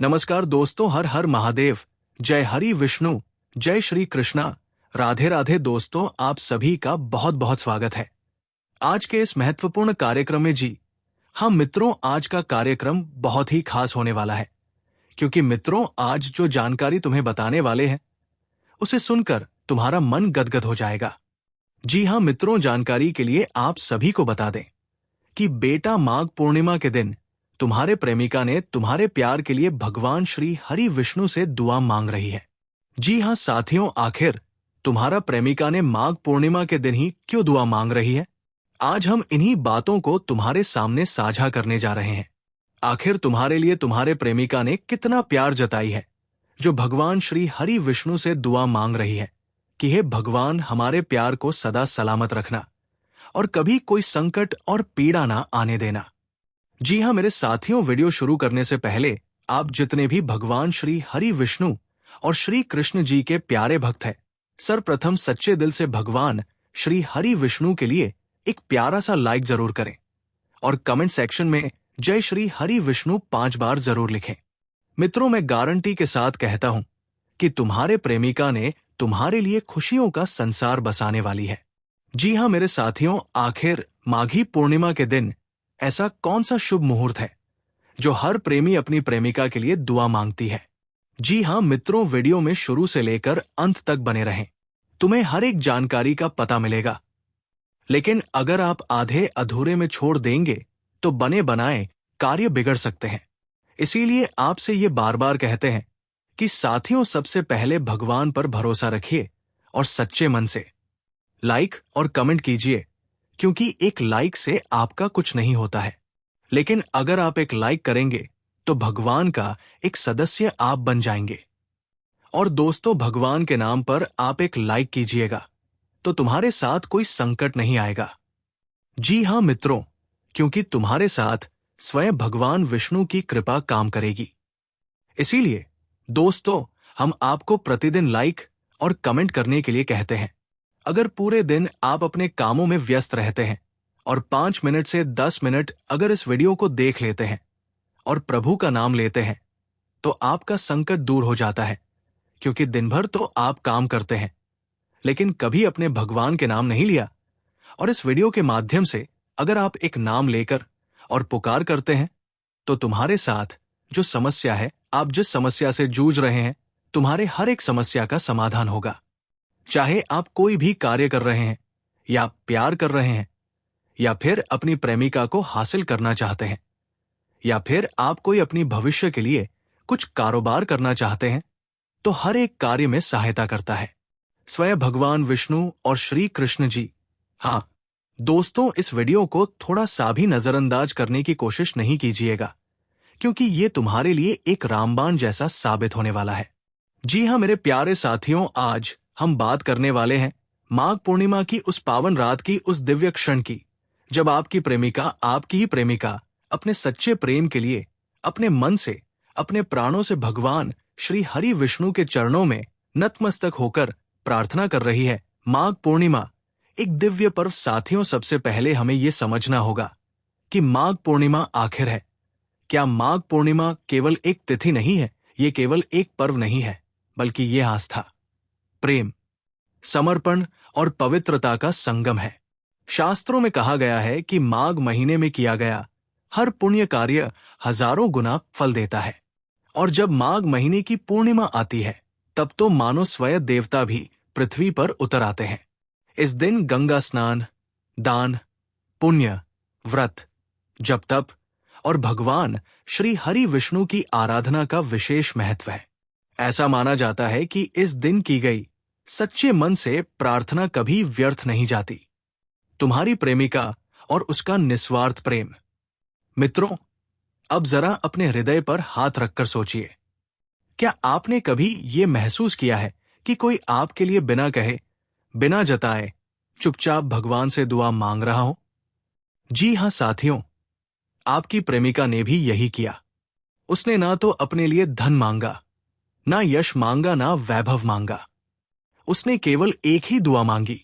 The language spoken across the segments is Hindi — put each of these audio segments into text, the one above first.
नमस्कार दोस्तों, हर हर महादेव, जय हरि विष्णु, जय श्री कृष्णा, राधे राधे। दोस्तों, आप सभी का बहुत बहुत स्वागत है आज के इस महत्वपूर्ण कार्यक्रम में। जी हाँ मित्रों, आज का कार्यक्रम बहुत ही खास होने वाला है, क्योंकि मित्रों आज जो जानकारी तुम्हें बताने वाले हैं उसे सुनकर तुम्हारा मन गदगद हो जाएगा। जी हाँ मित्रों, जानकारी के लिए आप सभी को बता दें कि बेटा माघ पूर्णिमा के दिन तुम्हारे प्रेमिका ने तुम्हारे प्यार के लिए भगवान श्री हरि विष्णु से दुआ मांग रही है। जी हाँ साथियों, आखिर तुम्हारा प्रेमिका ने माघ पूर्णिमा के दिन ही क्यों दुआ मांग रही है? आज हम इन्हीं बातों को तुम्हारे सामने साझा करने जा रहे हैं। आखिर तुम्हारे लिए तुम्हारे प्रेमिका ने कितना प्यार जताई है, जो भगवान श्री हरि विष्णु से दुआ मांग रही है कि हे भगवान, हमारे प्यार को सदा सलामत रखना और कभी कोई संकट और पीड़ा ना आने देना। जी हाँ मेरे साथियों, वीडियो शुरू करने से पहले आप जितने भी भगवान श्री हरि विष्णु और श्री कृष्ण जी के प्यारे भक्त हैं, सर्वप्रथम सच्चे दिल से भगवान श्री हरि विष्णु के लिए एक प्यारा सा लाइक जरूर करें और कमेंट सेक्शन में जय श्री हरि विष्णु 5 बार जरूर लिखें। मित्रों, मैं गारंटी के साथ कहता हूं कि तुम्हारे प्रेमिका ने तुम्हारे लिए खुशियों का संसार बसाने वाली है। जी हाँ मेरे साथियों, आखिर माघी पूर्णिमा के दिन ऐसा कौन सा शुभ मुहूर्त है जो हर प्रेमी अपनी प्रेमिका के लिए दुआ मांगती है? जी हाँ मित्रों, वीडियो में शुरू से लेकर अंत तक बने रहें, तुम्हें हर एक जानकारी का पता मिलेगा। लेकिन अगर आप आधे अधूरे में छोड़ देंगे तो बने बनाए कार्य बिगड़ सकते हैं। इसीलिए आपसे ये बार बार कहते हैं कि साथियों, सबसे पहले भगवान पर भरोसा रखिए और सच्चे मन से लाइक और कमेंट कीजिए, क्योंकि एक लाइक से आपका कुछ नहीं होता है, लेकिन अगर आप एक लाइक करेंगे तो भगवान का एक सदस्य आप बन जाएंगे। और दोस्तों, भगवान के नाम पर आप एक लाइक कीजिएगा तो तुम्हारे साथ कोई संकट नहीं आएगा। जी हाँ मित्रों, क्योंकि तुम्हारे साथ स्वयं भगवान विष्णु की कृपा काम करेगी। इसीलिए दोस्तों, हम आपको प्रतिदिन लाइक और कमेंट करने के लिए कहते हैं। अगर पूरे दिन आप अपने कामों में व्यस्त रहते हैं और 5 मिनट से 10 मिनट अगर इस वीडियो को देख लेते हैं और प्रभु का नाम लेते हैं तो आपका संकट दूर हो जाता है, क्योंकि दिन भर तो आप काम करते हैं लेकिन कभी अपने भगवान के नाम नहीं लिया। और इस वीडियो के माध्यम से अगर आप एक नाम लेकर और पुकार करते हैं तो तुम्हारे साथ जो समस्या है, आप जिस समस्या से जूझ रहे हैं, तुम्हारे हर एक समस्या का समाधान होगा। चाहे आप कोई भी कार्य कर रहे हैं या प्यार कर रहे हैं या फिर अपनी प्रेमिका को हासिल करना चाहते हैं या फिर आप कोई अपनी भविष्य के लिए कुछ कारोबार करना चाहते हैं, तो हर एक कार्य में सहायता करता है स्वयं भगवान विष्णु और श्री कृष्ण जी। हाँ दोस्तों, इस वीडियो को थोड़ा सा भी नजरअंदाज करने की कोशिश नहीं कीजिएगा, क्योंकि ये तुम्हारे लिए एक रामबाण जैसा साबित होने वाला है। जी हाँ मेरे प्यारे साथियों, आज हम बात करने वाले हैं माघ पूर्णिमा की उस पावन रात की, उस दिव्य क्षण की, जब आपकी प्रेमिका, आपकी ही प्रेमिका अपने सच्चे प्रेम के लिए अपने मन से, अपने प्राणों से भगवान श्री हरि विष्णु के चरणों में नतमस्तक होकर प्रार्थना कर रही है। माघ पूर्णिमा एक दिव्य पर्व। साथियों, सबसे पहले हमें यह समझना होगा कि माघ पूर्णिमा आखिर है क्या? माघ पूर्णिमा केवल एक तिथि नहीं है, ये केवल एक पर्व नहीं है, बल्कि ये आस्था, प्रेम, समर्पण और पवित्रता का संगम है। शास्त्रों में कहा गया है कि माघ महीने में किया गया हर पुण्य कार्य हजारों गुना फल देता है। और जब माघ महीने की पूर्णिमा आती है, तब तो मानो स्वयं देवता भी पृथ्वी पर उतर आते हैं। इस दिन गंगा स्नान, दान, पुण्य, व्रत, जप तप और भगवान श्री हरि विष्णु की आराधना का विशेष महत्व है। ऐसा माना जाता है कि इस दिन की गई सच्चे मन से प्रार्थना कभी व्यर्थ नहीं जाती। तुम्हारी प्रेमिका और उसका निस्वार्थ प्रेम। मित्रों, अब जरा अपने हृदय पर हाथ रखकर सोचिए, क्या आपने कभी ये महसूस किया है कि कोई आपके लिए बिना कहे, बिना जताए चुपचाप भगवान से दुआ मांग रहा हो? जी हाँ साथियों, आपकी प्रेमिका ने भी यही किया। उसने ना तो अपने लिए धन मांगा, ना यश मांगा, ना वैभव मांगा। उसने केवल एक ही दुआ मांगी,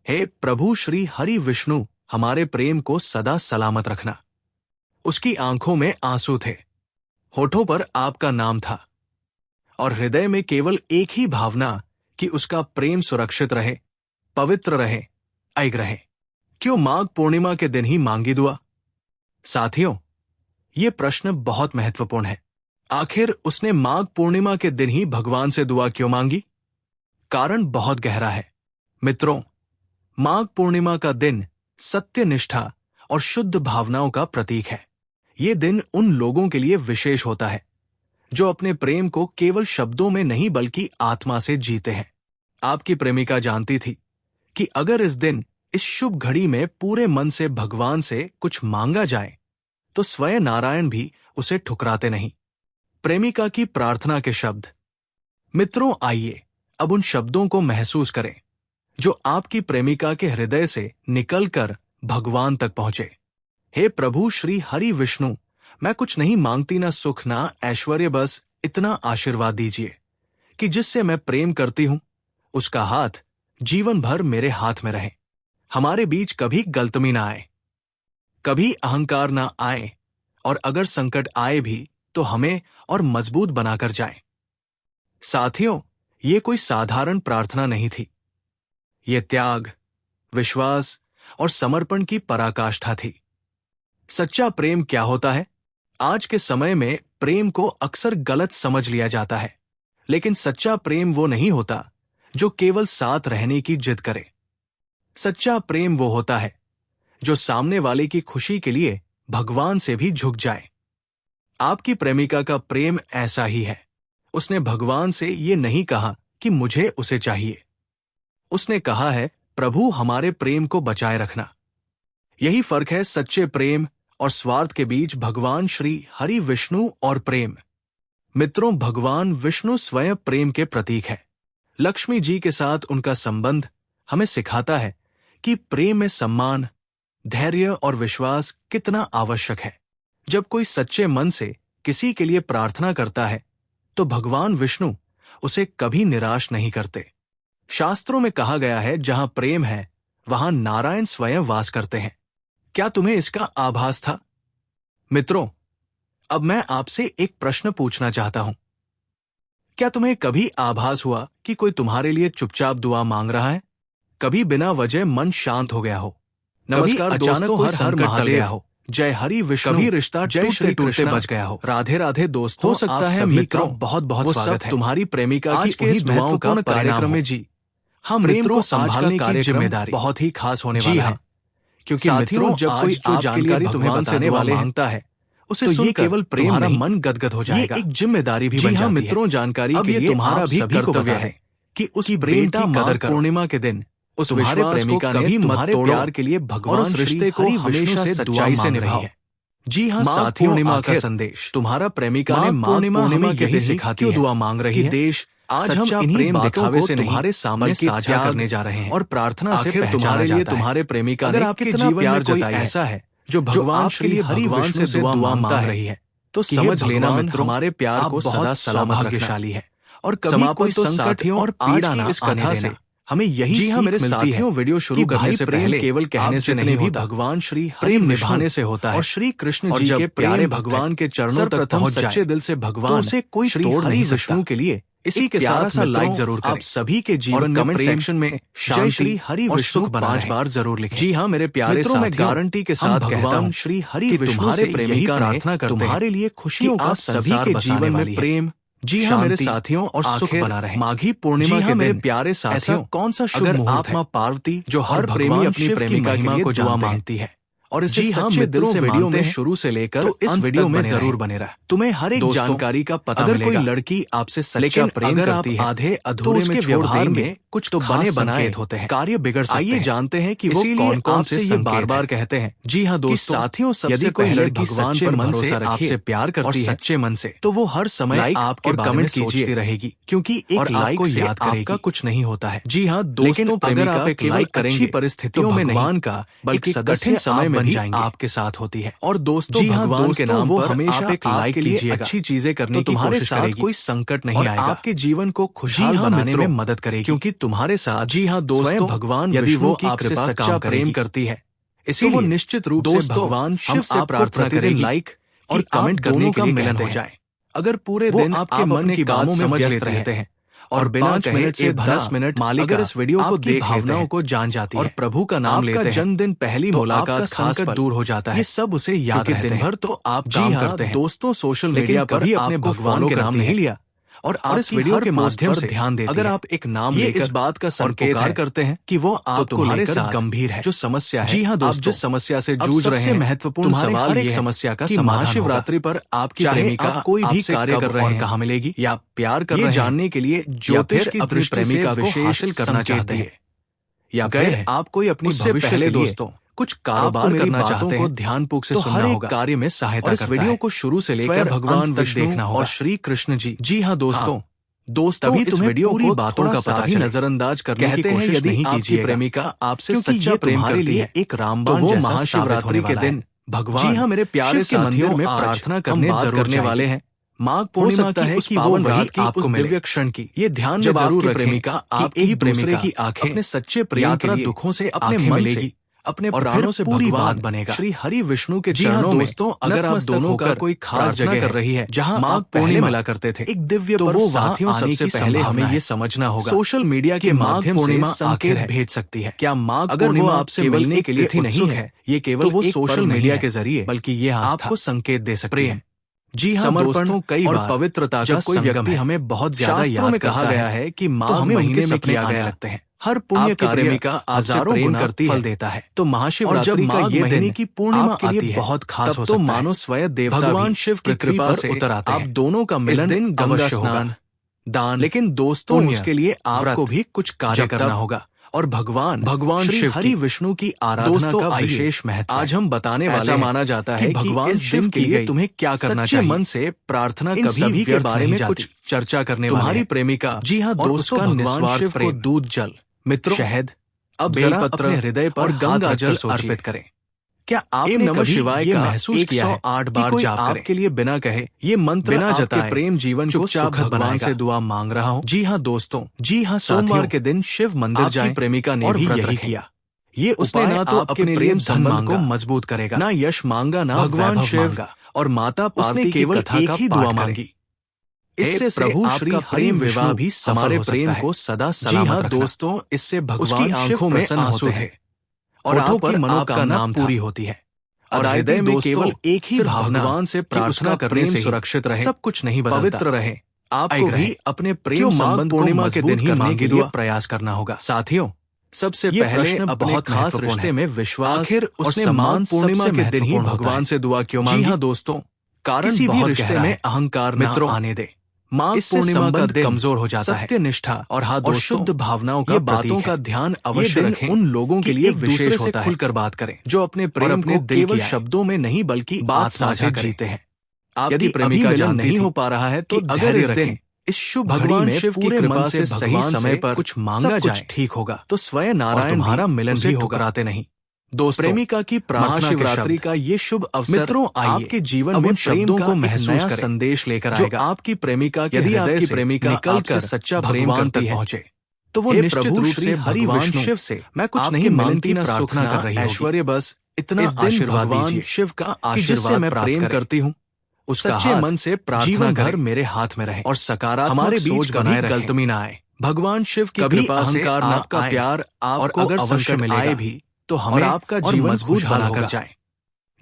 हे प्रभु श्री हरि विष्णु, हमारे प्रेम को सदा सलामत रखना। उसकी आंखों में आंसू थे, होठों पर आपका नाम था और हृदय में केवल एक ही भावना कि उसका प्रेम सुरक्षित रहे, पवित्र रहे, अयग रहे। क्यों माघ पूर्णिमा के दिन ही मांगी दुआ? साथियों, ये प्रश्न बहुत महत्वपूर्ण है। आखिर उसने माघ पूर्णिमा के दिन ही भगवान से दुआ क्यों मांगी? कारण बहुत गहरा है। मित्रों, माघ पूर्णिमा का दिन सत्य, निष्ठा और शुद्ध भावनाओं का प्रतीक है। ये दिन उन लोगों के लिए विशेष होता है जो अपने प्रेम को केवल शब्दों में नहीं बल्कि आत्मा से जीते हैं। आपकी प्रेमिका जानती थी कि अगर इस दिन, इस शुभ घड़ी में पूरे मन से भगवान से कुछ मांगा जाए तो स्वयं नारायण भी उसे ठुकराते नहीं। प्रेमिका की प्रार्थना के शब्द। मित्रों, आइए अब उन शब्दों को महसूस करें जो आपकी प्रेमिका के हृदय से निकलकर भगवान तक पहुंचे। हे प्रभु श्री हरि विष्णु, मैं कुछ नहीं मांगती, ना सुख ना ऐश्वर्य, बस इतना आशीर्वाद दीजिए कि जिससे मैं प्रेम करती हूं उसका हाथ जीवन भर मेरे हाथ में रहे। हमारे बीच कभी गलतमी ना आए, कभी अहंकार ना आए, और अगर संकट आए भी तो हमें और मजबूत बनाकर जाए। साथियों, ये कोई साधारण प्रार्थना नहीं थी। ये त्याग, विश्वास और समर्पण की पराकाष्ठा थी। सच्चा प्रेम क्या होता है? आज के समय में प्रेम को अक्सर गलत समझ लिया जाता है, लेकिन सच्चा प्रेम वो नहीं होता जो केवल साथ रहने की जिद करे। सच्चा प्रेम वो होता है जो सामने वाले की खुशी के लिए भगवान से भी झुक जाए। आपकी प्रेमिका का प्रेम ऐसा ही है। उसने भगवान से ये नहीं कहा कि मुझे उसे चाहिए। उसने कहा है, प्रभु हमारे प्रेम को बचाए रखना। यही फर्क है सच्चे प्रेम और स्वार्थ के बीच। भगवान श्री हरि विष्णु और प्रेम। मित्रों, भगवान विष्णु स्वयं प्रेम के प्रतीक है। लक्ष्मी जी के साथ उनका संबंध हमें सिखाता है कि प्रेम में सम्मान, धैर्य और विश्वास कितना आवश्यक है। जब कोई सच्चे मन से किसी के लिए प्रार्थना करता है तो भगवान विष्णु उसे कभी निराश नहीं करते। शास्त्रों में कहा गया है, जहां प्रेम है वहां नारायण स्वयं वास करते हैं। क्या तुम्हें इसका आभास था? मित्रों, अब मैं आपसे एक प्रश्न पूछना चाहता हूं। क्या तुम्हें कभी आभास हुआ कि कोई तुम्हारे लिए चुपचाप दुआ मांग रहा है? कभी बिना वजह मन शांत हो गया हो? नमस्कार दोस्तों, हर महादेव हो, जय हरि विष्णु, कभी रिश्ता जय श्री कृष्ण बच गया हो। राधे राधे दोस्तों, हो सकता है मित्रों बहुत बहुत स्वागत है तुम्हारी प्रेमिका की इस महत्वपूर्ण कार्यक्रम में। जी हम मित्रों, संभालने की जिम्मेदारी बहुत ही खास होने वाला है, क्योंकि मित्रों जब कोई जो जानकारी तुम्हें बताने वाले मांगता है उसे तो ये केवल प्रेम तुम्हारा मन गदगद हो जाएगा। ये एक जिम्मेदारी भी बन जाती है। मित्रों, जानकारी के लिए तुम्हारा भी कर्तव्य है कि उस प्रेम की कदर करो। पूर्णिमा के दिन उस तुम्हारे प्रेमिका ने तुम्हारे प्यार के लिए भगवान उस रिश्ते को हमेशा सच्चाई से निभाई है। जी हाँ साथियों, पूर्णिमा का संदेश। तुम्हारा प्रेमिका ने पूर्णिमा के दिन सिखाती है दुआ मांग रही है। देश आज हम इन्हीं दिखावे से तुम्हारे सामने साझा करने जा रहे हैं और प्रार्थना से तुम्हारे लिए तुम्हारे प्रेमिका ने आपके जीवन में कोई ऐसा है जो भगवान श्री हरि विष्णु से दुआ मांग रही है, तो समझ लेना मित्रों, हमारे प्यार को सदा सलामत भाग्यशाली है और कभी कोई संकट और पीड़ा ना इस कथा से हमें यही जी हाँ मेरे साथियों, वीडियो शुरू करने से पहले केवल कहने से नहीं भी भगवान श्री प्रेम निभाने से होता है और श्री कृष्ण जी के प्यारे भगवान के चरणों तक पहुंच सच्चे दिल से भगवान से कोई तोड़ नहीं विष्णु के लिए। इसी के साथ लाइक जरूर करें। आप सभी के जीवन में कमेंट सेक्शन में जय श्री हरि विष्णु 5 बार जरूर लिखें। जी हाँ मेरे प्यारे साथियों, मैं गारंटी के साथ भगवान श्री हरि विष्णु से प्रेमिका प्रार्थना करते हैं तुम्हारे लिए खुशियों का सभी के जीवन में प्रेम, जी हाँ मेरे साथियों, और सुख बना रहे। माघी पूर्णिमा के मेरे प्यारे साथियों, कौन सा शुभ मुहूर्त है? माँ पार्वती जो हर प्रेमी अपनी प्रेमिका के लिए दुआ मांगती है और इसे सच्चे दिल से वीडियो में शुरू से लेकर तो इस वीडियो में जरूर बने रहा। तुम्हें हर एक जानकारी का पता मिलेगा। अगर कोई लड़की आपसे सच्चा प्रेम करती है, आधे अधूरे में व्यवहार में कुछ तो बने बनाए होते हैं, कार्य बिगड़ सकते हैं। आइए जानते हैं कि वो कौन कौन से ये बार बार कहते हैं। जी हाँ दोस्तों, साथियों, यदि कोई लड़की भगवान पर भरोसा रखे, आपसे प्यार करती है सच्चे मन से, तो वो हर समय आपके कमेंट कीजिए रहेगी, क्योंकि एक लाइक से आपका कुछ नहीं होता है। जी हाँ दोस्तों, अगर आप एक लाइक करेंगे परिस्थितियों में भगवान का बल्कि कठिन समय में भी आपके साथ होती है। और दोस्तों, भगवान के नाम पर हमेशा एक लाइक कीजिएगा, अच्छी चीजें करने की तुम्हारे साथ कोई संकट नहीं आएगा, आपके जीवन को खुशहाल बनाने में मदद करेगी, क्योंकि तुम्हारे साथ जी हाँ दोस्तों भगवान यदि वो आपसे सच्चा प्रेम करती है, इसीलिए वो निश्चित रूप से भगवान शिव से प्रार्थना करेगी लाइक और कमेंट करने का मिलन हो जाए। अगर पूरे दिन आपके मन के कामों में व्यस्त रहते हैं और बिना 5 मिनट से 10 मिनट मालिका अगर इस वीडियो को देख भावनाओं को जान जाती है और प्रभु का नाम लेते हैं, जन्मदिन पहली मुलाकात खास पर दूर हो जाता है। ये सब उसे याद रहते हैं। दिन भर तो आप काम करते हैं, दोस्तों सोशल मीडिया पर भी अपने भगवान के नाम नहीं लिया और इस वीडियो के माध्यम से ध्यान देते अगर आप एक नाम लेकर इस बात का संकेत करते हैं कि वो आपको तुम्हारे साथ गंभीर है जो समस्या है। जी हाँ दोस्तों, जिस समस्या से जूझ रहे हैं महत्वपूर्ण सवाल एक समस्या का महाशिवरात्रि पर आपकी प्रेमिका कोई भी कार्य कर रहे हैं कहाँ मिलेगी या प्यार कर रहे हैं जानने के लिए ज्योतिष की अपनी प्रेमिका को हासिल करना चाहते हैं या फिर आप कोई अपनी भविष्य के दोस्तों कुछ कारोबार करना चाहते हैं, ध्यानपूर्वक से सुनना होगा। कार्य में सहायता करता है। इस वीडियो को शुरू से लेकर भगवान तक देखना होगा और श्री कृष्ण जी। जी हाँ दोस्तों, तभी इस वीडियो पूरी बातों का पता भी नजरअंदाज करने की कोशिश नहीं कीजिए। प्रेमिका आपसे सच्चा प्रेम करती है, एक रामबाण वो महाशिवरात्रि के दिन भगवान जी हाँ मेरे प्यारे के मंदिर में प्रार्थना करने वाले हैं। माघ पूर्णिमा की है कि वो रात की आपको दिव्य क्षण की ये ध्यान में जरूर रखें। प्रेमिका आप एक दूसरे की आंखें अपने सच्चे प्रेम के लिए दुखों से अपने मन से अपने प्राणों से पूरी बात बनेगा। श्री हरि विष्णु के चरणों में दोस्तों अगर आप दोनों का कोई खास जगह कर रही है जहां माघ पहले मिला करते थे एक दिव्य तो वो साथियों सबसे पहले हमें ये समझना होगा सोशल मीडिया के माध्यम से संकेत भेज सकती है। क्या माघ अगर वो आपसे मिलने के लिए नहीं है, ये केवल वो सोशल मीडिया के जरिए बल्कि ये आपको संकेत दे सकते हैं। जी हाँ समर्पण कई और पवित्रता का कोई व्यक्ति हमें बहुत ज्यादा याद में कहा गया है कि माघ महीने में किया गया लगते हैं। हर पुण्य कार्य का हजारों गुना फल देता है। तो महाशिवरात्रि का ये महीने की पूर्णिमा के लिए बहुत खास हो सकता है। मानो स्वयं देवता भगवान शिव की कृपा से उतर आते हैं। आप दोनों का मिलन दिन गंगा स्नान दान, लेकिन दोस्तों उसके लिए आपको भी कुछ कार्य करना होगा और भगवान शिव हरि विष्णु की आराधना का विशेष महत्व आज हम बताने वाले माना जाता है कि भगवान शिव के लिए तुम्हें क्या करना चाहिए। मन से प्रार्थना कभी भी के बारे में कुछ चर्चा करने तुम्हारी प्रेमिका जी हाँ दोस्तों भगवान शिव को दूध जल मित्रों शहद अब बेलपत्र हृदय पर गंगा जल अर्पित करें। क्या आपने नमः शिवाय का महसूस किया है 108 बार जाप करें आपके लिए बिना कहे ये मंत्र बिना जताए प्रेम जीवन को सुखद भगवान से दुआ मांग रहा हूँ। जी हाँ दोस्तों, जी हाँ सोमवार के दिन शिव मंदिर जाएं। प्रेमिका ने भी यही किया। ये उसने ना तो अपने प्रेम संबंध को मजबूत करेगा, ना यश मांगा, ना भगवान शिव और माता पार्वती केवल एक ही दुआ मांगी। इससे प्रभु श्री हरि विवाह भी हमारे प्रेम को सदा सलामत रखना। दोस्तों इससे भगवान आंखों में आंसू थे और आप पर मनोकामना पूरी होती है और हृदय में केवल एक ही भावना भगवान से प्रार्थना करने से सुरक्षित रहे, सब कुछ नहीं बदलता, पवित्र रहे। आपको भी अपने प्रेम संबंध पूर्णिमा के दिन ही मांगने के लिए प्रयास करना होगा। साथियों सबसे पहले बहुत खास रिश्ते में विश्वास आखिर उसने माघ पूर्णिमा के दिन ही भगवान से दुआ क्यों मांगी। हाँ दोस्तों, कारण किसी भी रिश्ते में अहंकार मित्रों आने दे। माघ पूर्णिमा का दिन कमजोर हो जाता है। सत्यनिष्ठा और शुद्ध भावनाओं की बातों का ध्यान अवश्य रखें। उन लोगों के लिए विशेष होता है खुलकर बात करें जो अपने प्रेम को केवल शब्दों में नहीं बल्कि बात साझा करते हैं। यदि प्रेमिका जन नहीं हो पा रहा है तो अगर इस दिन इस शुभ भगवान शिव की कृपा से सही समय पर कुछ मांगा जाए ठीक होगा तो स्वयं नारायण तुम्हारा मिलन भी ठुकराते नहीं। दोस्तों प्रेमिका की प्रार्थना शिवरात्रि का ये शुभ अवसर मित्रों आपके जीवन में शब्दों को महसूस करें संदेश लेकर आएगा। आपकी प्रेमिका यदि आपकी प्रेमिका निकल कर सच्चा प्रेम करती पहुंचे तो वो निश्चित रूप से हरि विष्णु शिव से मैं कुछ नहीं मांगती ना प्रार्थना कर रही ऐश्वर्य बस इतना आशीर्वाद दीजिए शिव का आशीर्वाद मैं प्रेम करती हूँ उसका सच्चे मन से प्रार्थना घर मेरे हाथ में रहे और सकारात्मक हमारे बीच बनाए गलतमी ना आए। भगवान शिव की कृपा से आपका प्यार आपको अगर अवश्य मिले भी तो हमें आपका जीवन मजबूत बनाकर जाए।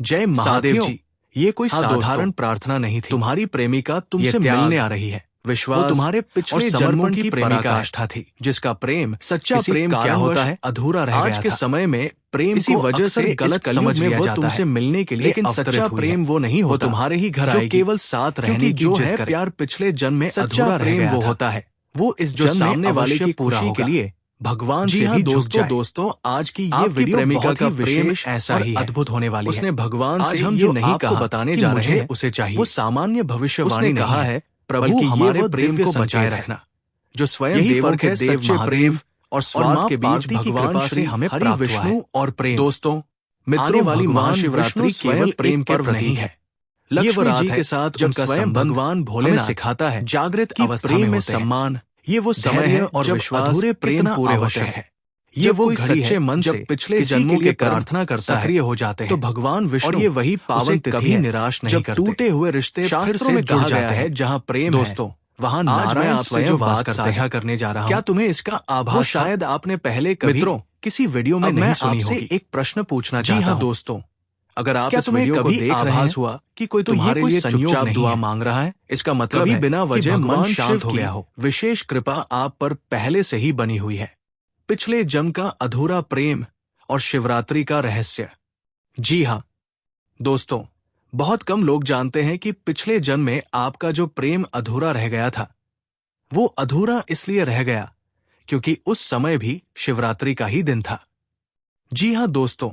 जय महादेव जी। ये कोई साधारण प्रार्थना नहीं थी। तुम्हारी प्रेमिका तुमसे मिलने आ रही है। विश्वास तुम्हारे पिछले जन्मों की पराकाष्ठा थी जिसका प्रेम सच्चा प्रेम क्या होता है अधूरा रह गया था। आज के समय में प्रेम इसी वजह से गलत समझ में वो तुमसे मिलने के लिए लेकिन सच्चा प्रेम वो नहीं होता तुम्हारे ही घर आएगी केवल साथ रहने जो है प्यार पिछले जन्म में अधूरा प्रेम वो होता है वो इस जो सामने वाले की खुशी के लिए भगवान से ही दोस्तों आज की ये वीडियो प्रेमिका का विशेष ऐसा ही अद्भुत होने वाली है। उसने भगवान से हम जो नहीं कहा बताने जा रहे हैं उसे चाहिए वो सामान्य भविष्यवाणी कहा है प्रभु हमारे प्रेम को बचाए रखना जो स्वयं देवर के सच्चे प्रेम और स्वार्थ के बीच भगवान से हमें हरि विष्णु और प्रेम। दोस्तों मित्रों वाली महाशिवरात्रि केवल प्रेम पर्व नहीं है ये वो रात के साथ जब स्वयं भगवान भोलेनाथ सिखाता है जागृत अवस्था में सम्मान ये वो समय है और जब अधूरे प्रेम पूरे होते हैं। ये वो घड़ी है मन जब पिछले जन्मों के प्रार्थना करता है सक्रिय हो जाते हैं। तो भगवान विष्णु और ये वही पावन तिथि है निराश नहीं करते। टूटे हुए रिश्ते शास्त्रों में जुड़ जाते हैं। जहाँ प्रेम दोस्तों वहाँ नारायण आपसे जो बात साझा करने जा रहा हूँ, क्या तुम्हें इसका आभास शायद आपने पहले कभी किसी वीडियो में नहीं सुनी होगी। एक प्रश्न पूछना चाहता हूँ। जी हाँ दोस्तों, अगर आप इस वीडियो को देख रहे हैं हुआ कि कोई तुम्हारे लिए चुपचाप दुआ मांग रहा है, इसका मतलब है बिना वजह मन शांत हो गया हो। विशेष कृपा आप पर पहले से ही बनी हुई है। पिछले जन्म का अधूरा प्रेम और शिवरात्रि का रहस्य। जी हाँ दोस्तों, बहुत कम लोग जानते हैं कि पिछले जन्म में आपका जो प्रेम अधूरा रह गया था, वो अधूरा इसलिए रह गया क्योंकि उस समय भी शिवरात्रि का ही दिन था। जी हाँ दोस्तों,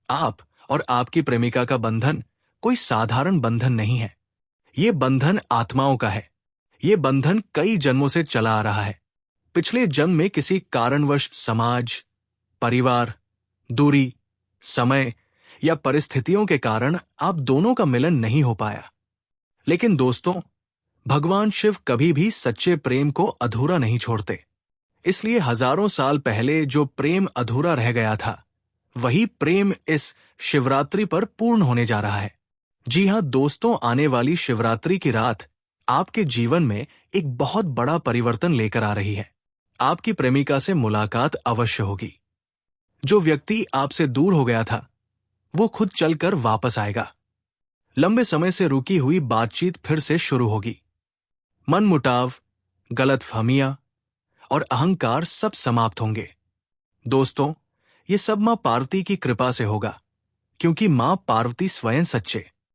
आप और आपकी प्रेमिका का बंधन कोई साधारण बंधन नहीं है। ये बंधन आत्माओं का है। ये बंधन कई जन्मों से चला आ रहा है। पिछले जन्म में किसी कारणवश समाज, परिवार, दूरी, समय या परिस्थितियों के कारण आप दोनों का मिलन नहीं हो पाया। लेकिन दोस्तों, भगवान शिव कभी भी सच्चे प्रेम को अधूरा नहीं छोड़ते। इसलिए हजारों साल पहले जो प्रेम अधूरा रह गया था, वही प्रेम इस शिवरात्रि पर पूर्ण होने जा रहा है। जी हां दोस्तों, आने वाली शिवरात्रि की रात आपके जीवन में एक बहुत बड़ा परिवर्तन लेकर आ रही है। आपकी प्रेमिका से मुलाकात अवश्य होगी। जो व्यक्ति आपसे दूर हो गया था, वो खुद चलकर वापस आएगा। लंबे समय से रुकी हुई बातचीत फिर से शुरू होगी। मनमुटाव, गलतफहमियां और अहंकार सब समाप्त होंगे। दोस्तों, ये सब मां पार्वती की कृपा से होगा, क्योंकि मां पार्वती स्वयं सच्चे